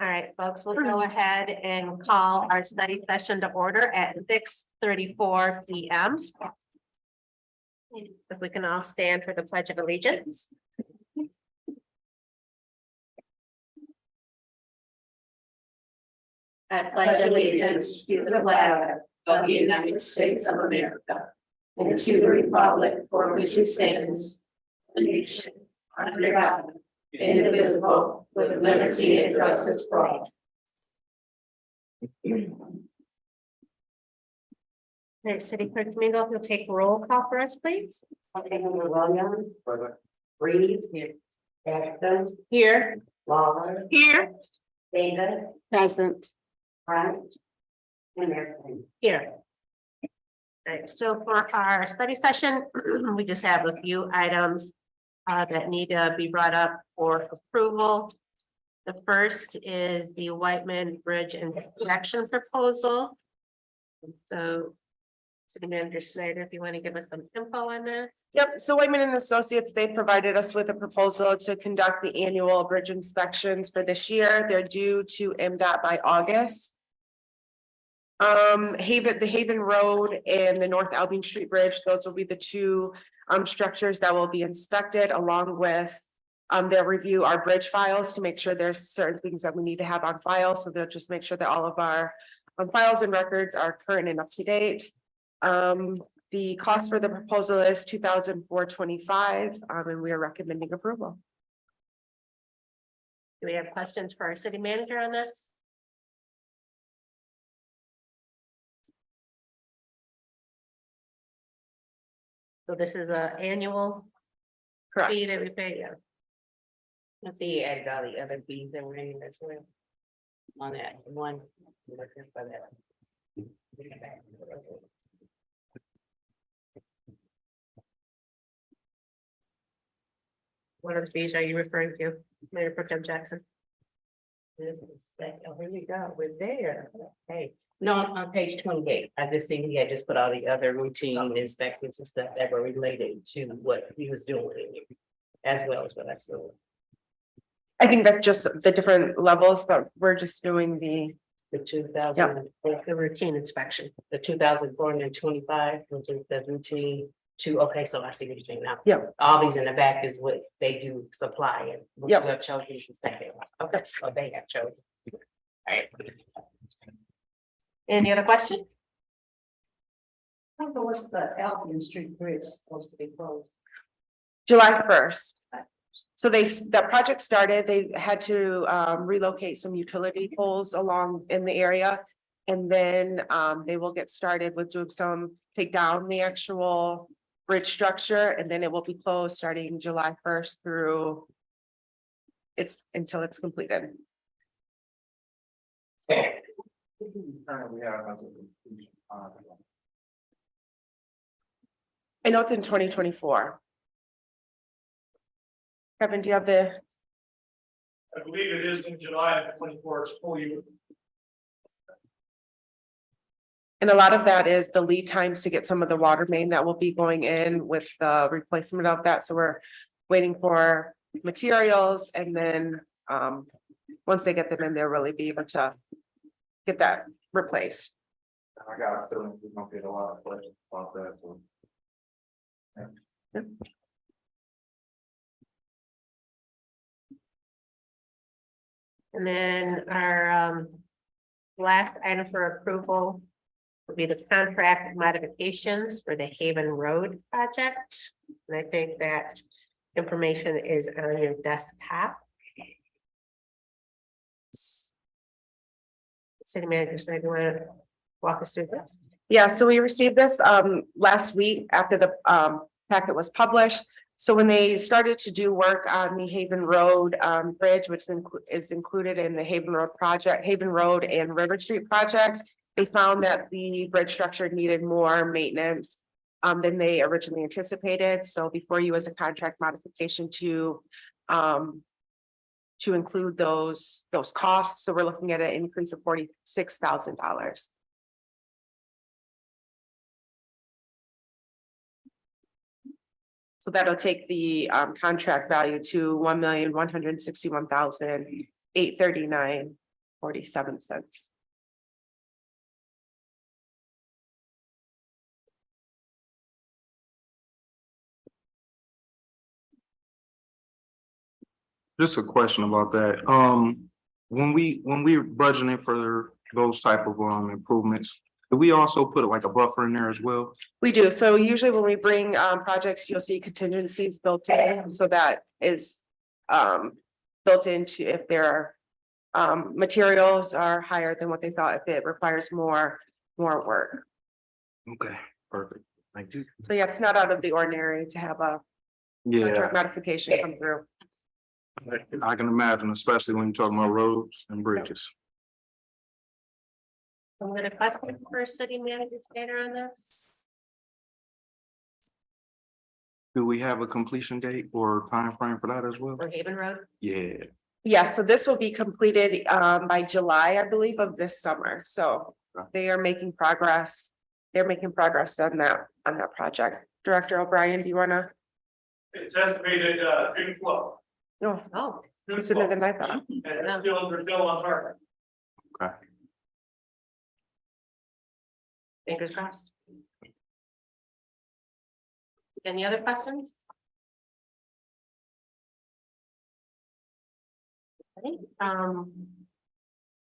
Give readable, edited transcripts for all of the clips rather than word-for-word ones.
All right, folks, we'll go ahead and call our study session to order at 6:34 p.m. If we can all stand for the Pledge of Allegiance. I pledge allegiance to the flag of the United States of America and to the republic for which it stands, one nation, under God, indivisible, with liberty and justice for all. Next, City Clerk Domingo, if you'll take roll call for us, please. Williams. Reed. Here. Paxton. Here. Lawler. Here. David. Present. Grant. And everything. Here. All right, so for our study session, we just have a few items that need to be brought up for approval. The first is the Whiteman Bridge inspection proposal. So, City Manager Snyder, if you want to give us some info on that. Yep, so Whiteman and Associates, they provided us with a proposal to conduct the annual bridge inspections for this year. They're due to MDOT by August. The Haven Road and the North Albion Street Bridge, those will be the two structures that will be inspected, along with they'll review our bridge files to make sure there's certain things that we need to have on file. So they'll just make sure that all of our files and records are current and up to date. The cost for the proposal is $2,425, and we are recommending approval. Do we have questions for our city manager on this? So this is an annual Correct. fee that we pay, yeah. Let's see, you added all the other fees that were in as well. On that one. Looking for that. What other fees are you referring to, Mayor Pro Tem Jackson? This is oh, here we go, we're there. Hey, no, on page 28, I just see he had just put all the other routine inspections and stuff that were related to what he was doing. As well as what I saw. I think that's just the different levels, but we're just doing The 2000, The routine inspection. the 2,425, which is the routine okay, so I see what you're saying now. Yep. All these in the back is what they do supply and. what Yep. you have chosen to say. Okay, so they have chosen. All right. Any other questions? I don't know what's the Albion Street Bridge supposed to be closed. July 1st. So that project started, they had to relocate some utility poles along in the area. And then they will get started with doing take down the actual bridge structure, and then it will be closed starting July 1st through until it's completed. I know it's in 2024. Kevin, do you have I believe it is in July of 24, it's full year. And a lot of that is the lead times to get some of the water main that will be going in with the replacement of that. So we're waiting for materials, and then once they get them in, they'll really be able to get that replaced. I got a feeling we're gonna get a lot of questions about that. So. Yep. And then our last item for approval would be the contract modifications for the Haven Road project. And I think that information is on your desktop. City Manager, so do you want to walk us through this? Yeah, so we received this last week after the packet was published. So when they started to do work on the Haven Road bridge, which is included in the Haven Road project, Haven Road and River Street project, they found that the bridge structure needed more maintenance than they originally anticipated. So before you as a contract modification to include those costs. So we're looking at an increase of $46,000. So that'll take the contract value to $1,161,000 $839.47. Just a question about that. When we're budgeting for those type of improvements, do we also put like a buffer in there as well? We do. So usually when we bring projects, you'll see contingencies built in. So that is built into if there are materials are higher than what they thought, if it requires more work. Okay, perfect. Thank you. So yeah, it's not out of the ordinary to have a Yeah, contract modification come through. I can imagine, especially when you're talking about roads and bridges. I'm gonna question for city manager Stater on this. Do we have a completion date or time frame for that as well? For Haven Road. Yeah, Yeah, so this will be completed by July, I believe, of this summer. So they are making progress. They're making progress on that project. Director O'Brien, do you wanna? It's estimated, June 12th. No, Oh, June sooner 12th. than I thought. And they're still on target. okay. fingers crossed. Any other questions? Okay,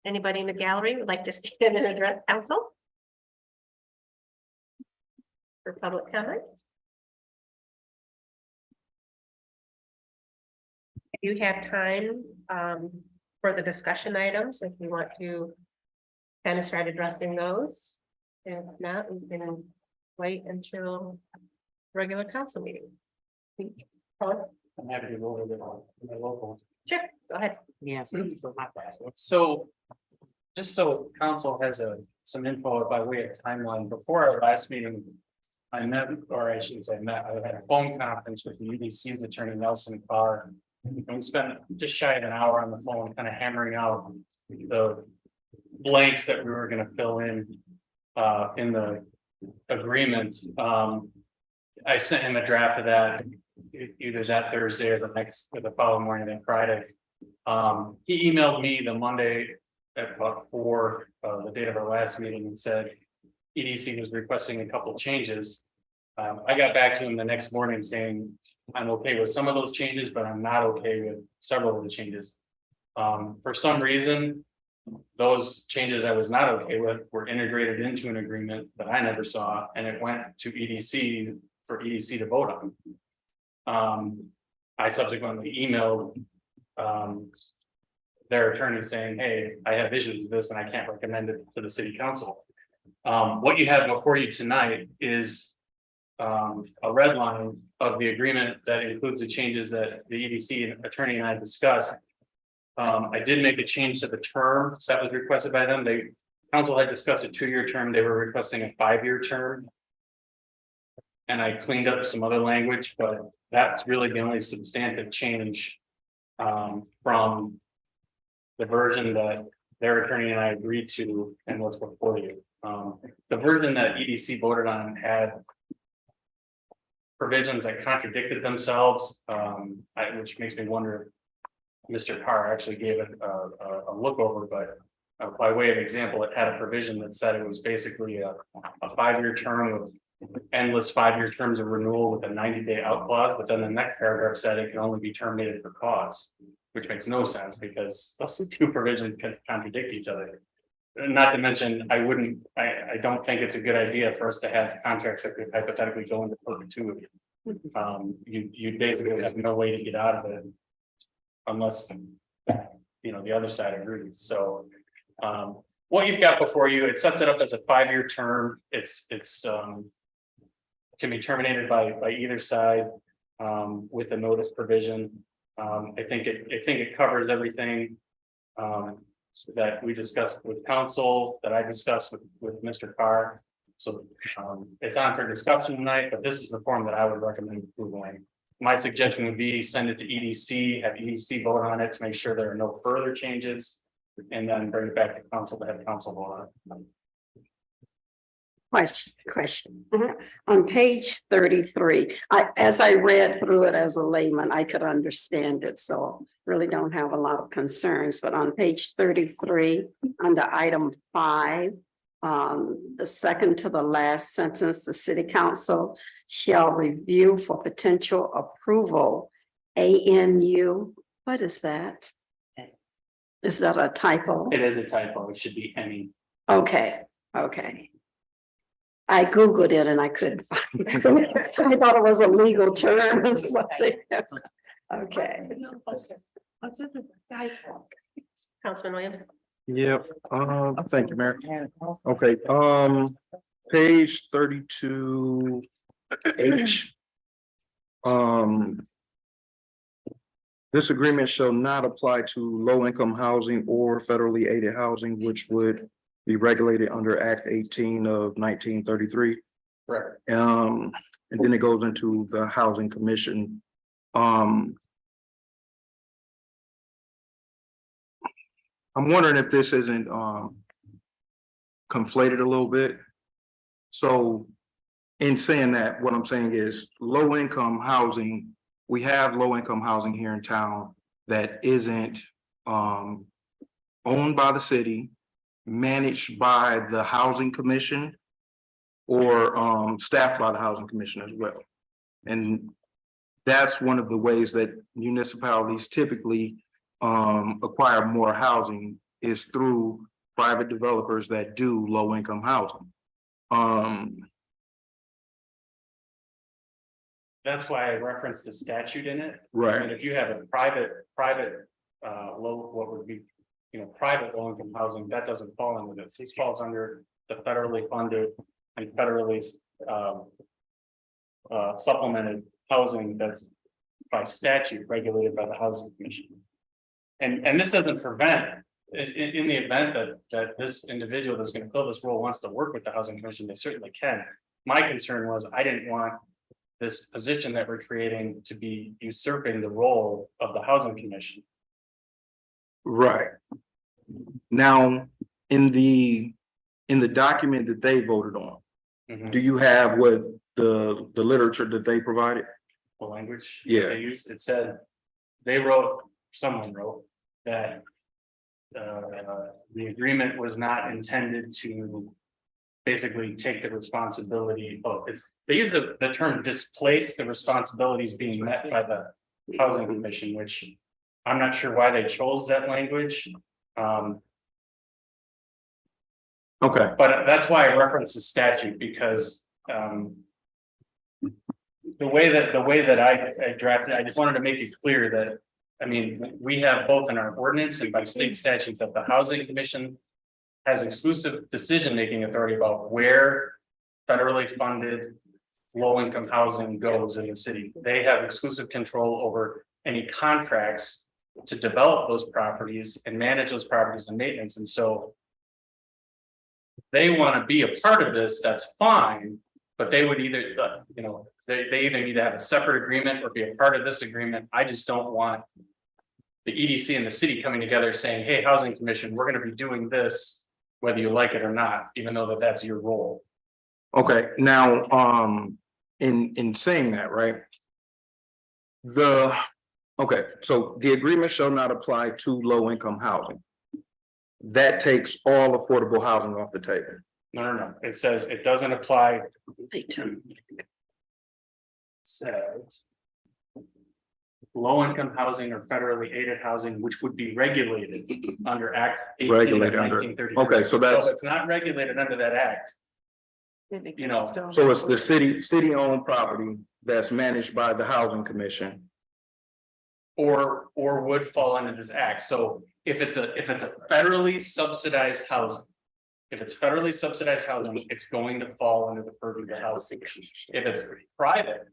anybody in the gallery would like to stand and address council? For public comment? You have time for the discussion items if you want to kind of start addressing those. If not, we can wait until regular council meeting. Paul? I'm happy to go over the local. Sure, go ahead. Yeah. So, just so council has some info by way of timeline, before our last meeting. I met, or I shouldn't say met, I had a phone conference with the UDC's attorney Nelson Carr. And we spent just shy of an hour on the phone, kind of hammering out the blanks that we were gonna fill in the agreement. I sent him a draft of that either that Thursday or the following morning, then Friday. He emailed me the Monday at about 4, the date of our last meeting, and said EDC was requesting a couple changes. I got back to him the next morning saying, I'm okay with some of those changes, but I'm not okay with several of the changes. For some reason, those changes I was not okay with were integrated into an agreement that I never saw, and it went to EDC for EDC to vote on. I subsequently emailed their attorney saying, hey, I have issues with this and I can't recommend it to the city council. What you have before you tonight is a red line of the agreement that includes the changes that the EDC attorney and I discussed. I did make a change to the term that was requested by them. Council had discussed a 2-year term. They were requesting a 5-year term. And I cleaned up some other language, but that's really the only substantive change from the version that their attorney and I agreed to and what's before you. The version that EDC voted on had provisions that contradicted themselves, which makes me wonder if Mr. Carr actually gave it a look over, but by way of example, it had a provision that said it was basically a 5-year term with endless 5-year terms of renewal with a 90-day out clause, but then the next paragraph said it can only be terminated for cause, which makes no sense because those two provisions can contradict each other. Not to mention, I don't think it's a good idea for us to have contracts that could hypothetically go into perpetuity. You basically have no way to get out of it unless, the other side agrees. So, what you've got before you, it sets it up as a 5-year term. It's can be terminated by either side with a notice provision. I think it covers everything that we discussed with council, that I discussed with Mr. Carr. So it's on for discussion tonight, but this is the form that I would recommend approving. My suggestion would be send it to EDC, have EDC vote on it to make sure there are no further changes, and then bring it back to council to have council vote on it. Question. On page 33, as I read through it as a layman, I could understand it, so really don't have a lot of concerns. But on page 33, under item 5, the second to the last sentence, the city council shall review for potential approval. ANU, what is that? Is that a typo? It is a typo. It should be any. Okay. I Googled it and I couldn't find it. I thought it was a legal term or something. Okay. Councilman Williams. Yep, thank you, Mayor. Okay, page 32 H. This agreement shall not apply to low-income housing or federally aided housing, which would be regulated under Act 18 of 1933. Correct. And then it goes into the Housing Commission. I'm wondering if this isn't conflated a little bit. So in saying that, what I'm saying is low-income housing, we have low-income housing here in town that isn't owned by the city, managed by the Housing Commission, or staffed by the Housing Commission as well. And that's one of the ways that municipalities typically acquire more housing is through private developers that do low-income housing. That's why I referenced the statute in it. I Right. mean, if you have a private, low, what would be, private low-income housing, that doesn't fall under this. This falls under the federally funded and federally supplemented housing that's by statute regulated by the Housing Commission. And this doesn't prevent, in the event that this individual that's gonna fill this role wants to work with the Housing Commission, they certainly can. My concern was I didn't want this position that we're creating to be usurping the role of the Housing Commission. Right. Now, in the document that they voted on, do you have what the literature that they provided? The language. Yeah. They used, it said, someone wrote that the agreement was not intended to basically take the responsibility of they use the term displace the responsibilities being met by the Housing Commission, which I'm not sure why they chose that language. Okay. But that's why I referenced the statute, because the way that I drafted, I just wanted to make it clear that, I mean, we have both in our ordinance and by state statute that the Housing Commission has exclusive decision-making authority about where federally funded low-income housing goes in the city. They have exclusive control over any contracts to develop those properties and manage those properties and maintenance. And so they want to be a part of this, that's fine, but they would either, they either need to have a separate agreement or be a part of this agreement. I just don't want the EDC and the city coming together saying, hey, Housing Commission, we're going to be doing this, whether you like it or not, even though that's your role. Okay, now, in saying that, right? Okay, so the agreement shall not apply to low-income housing. That takes all affordable housing off the table. No. It says it doesn't apply to. Says low-income housing or federally aided housing, which would be regulated under Act 18 of Regulated under, 1933. okay, so that's, So it's not regulated under that act. so it's the city-owned property that's managed by the Housing Commission. Or would fall under this act. So if it's a federally subsidized housing. If it's federally subsidized housing, it's going to fall under the purview of the Housing Commission. If it's private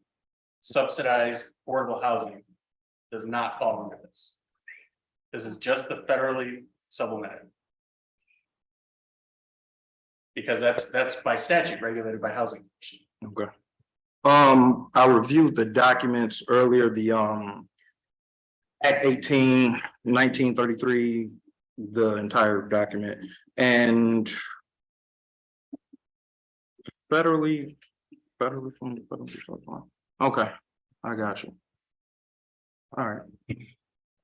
subsidized affordable housing, does not fall under this. This is just the federally supplemented. Because that's by statute regulated by Housing Commission. Okay. I reviewed the documents earlier, the Act 18, 1933, the entire document, and federally funded. Okay, I got you. All right.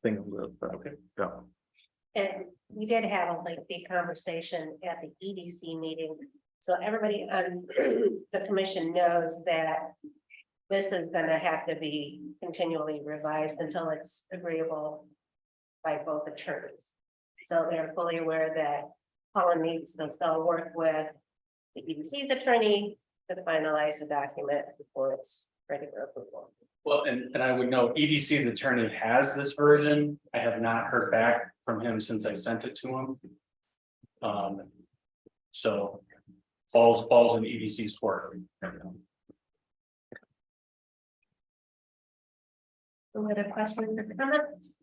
Think I'm good. Okay, yeah. And we did have a lengthy conversation at the EDC meeting. So everybody on the commission knows that this is gonna have to be continually revised until it's agreeable by both attorneys. So they're fully aware that Colin needs to still work with the EDC's attorney to finalize the document before it's ready for approval. Well, and I would know EDC's attorney has this version. I have not heard back from him since I sent it to him. So falls in EDC's court. Any other questions or comments?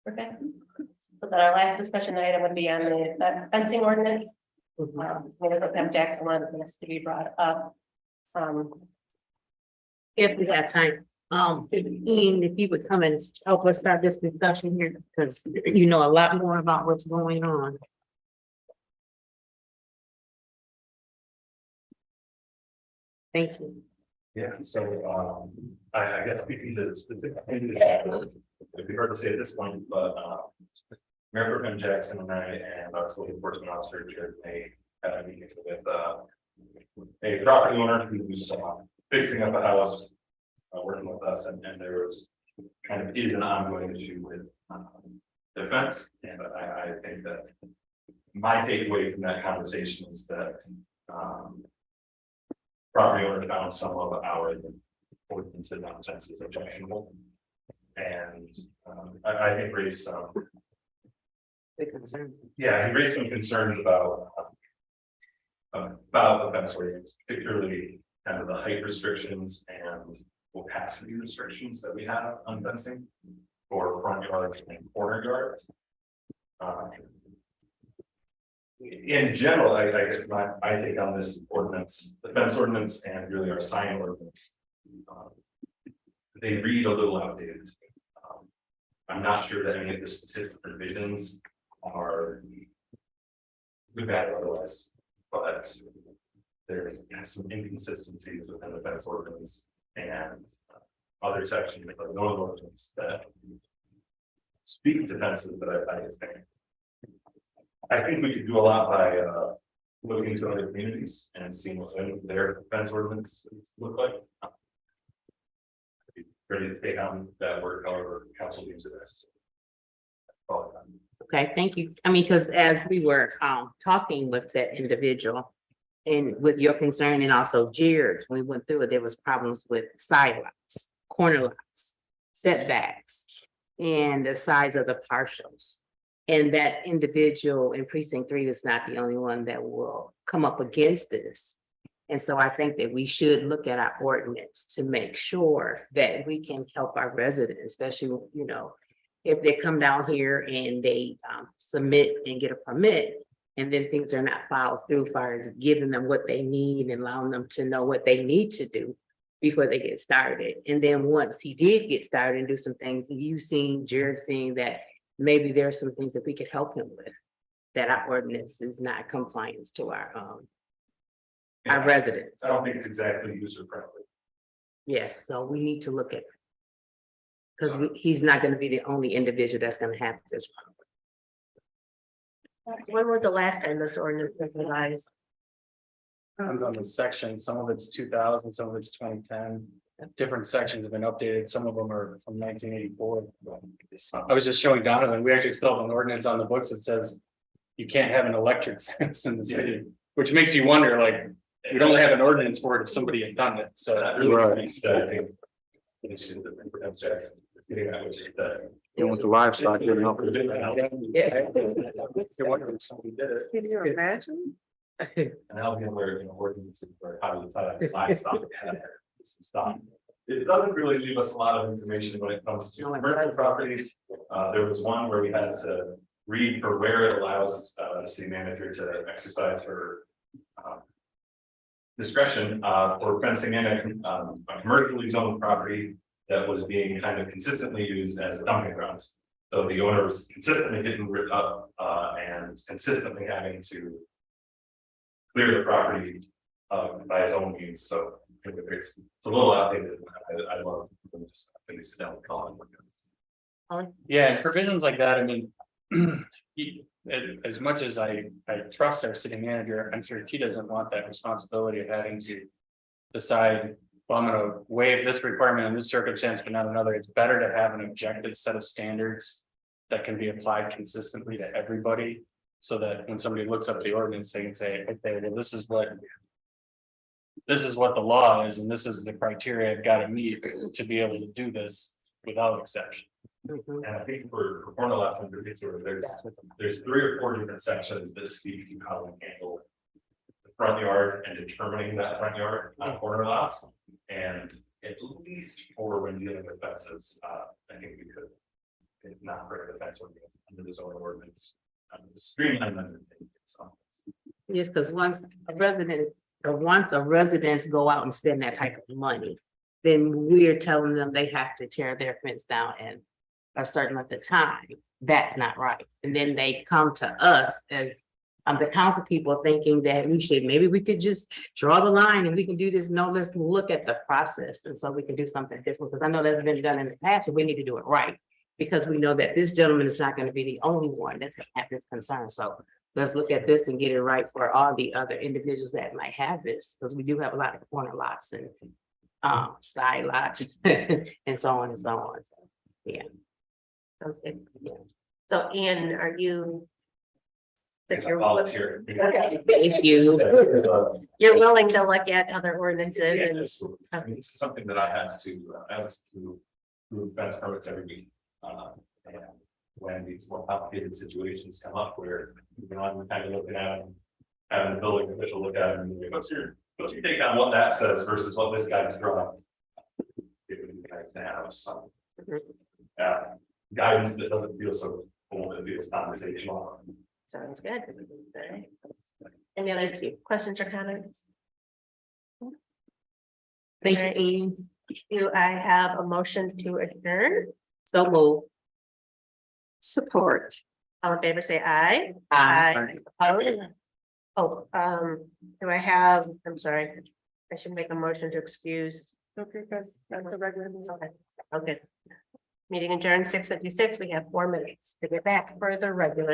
Okay. So then our last discussion item would be on the fencing ordinance. Jackson wanted this to be brought up. If we got time, Ian, if you would come and help us start this discussion here, because you know a lot more about what's going on. Thank you. Yeah, so, I guess speaking to the specific, it'd be hard to say at this point, but, Mayor Pro Tem Jackson and I and our code enforcement officer chaired a meeting with, a property owner who's, fixing up a house, working with us, and there was kind of is an ongoing issue with, the fence, and I think that my takeaway from that conversation is that, property owner found some of our ordinances on fences objectionable. And I think raised some. Yeah, he raised some concerns about the fence ordinance, particularly kind of the height restrictions and opacity restrictions that we have on fencing for front yards and corner yards. In general, I guess I take on this ordinance, the fence ordinance and really our sign ordinance. They read a little outdated. I'm not sure that any of the specific provisions are good, bad, or otherwise, but there's some inconsistencies within the fence ordinance and other sections of the northern ordinance that speak to fences, but I just think. I think we could do a lot by looking to other communities and seeing what their fence ordinance look like. Ready to take on that work, however council deems it best. Okay, thank you. I mean, because as we were talking with that individual and with your concern and also Jared's, when we went through it, there was problems with side lots, corner lots, setbacks, and the size of the partials. And that individual in precinct 3 is not the only one that will come up against this. And so I think that we should look at our ordinance to make sure that we can help our residents, especially, you know, if they come down here and they submit and get a permit, and then things are not followed through as far as giving them what they need and allowing them to know what they need to do before they get started. And then once he did get started and do some things, you've seen, Jared seeing that maybe there are some things that we could help him with, that our ordinance is not compliance to our residents. I don't think it's exactly user friendly. Yes, so we need to look at. Because he's not going to be the only individual that's going to have this problem. When was the last time this ordinance was revised? Depends on the section. Some of it's 2000, some of it's 2010. Different sections have been updated. Some of them are from 1984. I was just showing Donovan, we actually still have an ordinance on the books that says you can't have an electric fence in the city, which makes you wonder, like, we don't have an ordinance for it if somebody had done it. So that really speaks to, I think, the issue that Jackson is getting at, which is that. You want the livestock, you know. Yeah. You're wondering if somebody did it. Can you imagine? And Albion where, ordinances for how you tie livestock. Stop. It doesn't really leave us a lot of information when it comes to commercial properties. There was one where we had to read for where it allows the city manager to exercise her discretion for fencing in a commercially zoned property that was being kind of consistently used as a dumping grounds. So the owner was consistently getting rid of, and consistently having to clear the property, by his own means, so it's a little outdated. I love when just when they sit down and call it. Yeah, and provisions like that, I mean. As much as I trust our city manager, I'm sure she doesn't want that responsibility of having to. Decide, well, I'm gonna waive this requirement in this circumstance, but not another. It's better to have an objective set of standards. That can be applied consistently to everybody, so that when somebody looks up the ordinance, they can say, okay, well, this is what. This is what the law is, and this is the criteria I've got to meet to be able to do this without exception. Mhm. And I think for corner lots in particular, there's 3 or 4 different sections that speak to how we handle. The front yard and determining that front yard on corner lots, and at least 4 when dealing with fences, I think we could. If not for the fence ordinance under the zoning ordinance, streamline them. Yes, because once a residents go out and spend that type of money, then we're telling them they have to tear their fence down and a certain length of time. That's not right. And then they come to us as the council people thinking that maybe we could just draw the line and we can do this. No, let's look at the process. And so we can do something different, because I know that's been done in the past, but we need to do it right. Because we know that this gentleman is not going to be the only one that's gonna have this concern. So let's look at this and get it right for all the other individuals that might have this, because we do have a lot of corner lots and side lots and so on and so on. So, yeah. Sounds good. Yeah. So Ian, are you? It's Since a you're, volunteer. okay, Thank you. you're willing to look at other ordinances Yeah, and, absolutely. I mean, this is something that I have to move fence permits every week. And when these more complicated situations come up where, I'm kind of looking at them, having the building official look at them, and go, what's your take on what that says versus what this guy's drawing? Giving you guys to have some guidance that doesn't feel so cold, it feels conversational. sounds good. All right. Any other questions or comments? Thank All right. you, Ian. Do I have a motion to adjourn? So move. Support. All in favor, say aye. Opposed? Oh, do I have, I'm sorry, I should make a motion to excuse. Okay. Okay. Meeting adjourned 6:56. We have 4 minutes to get back for the regular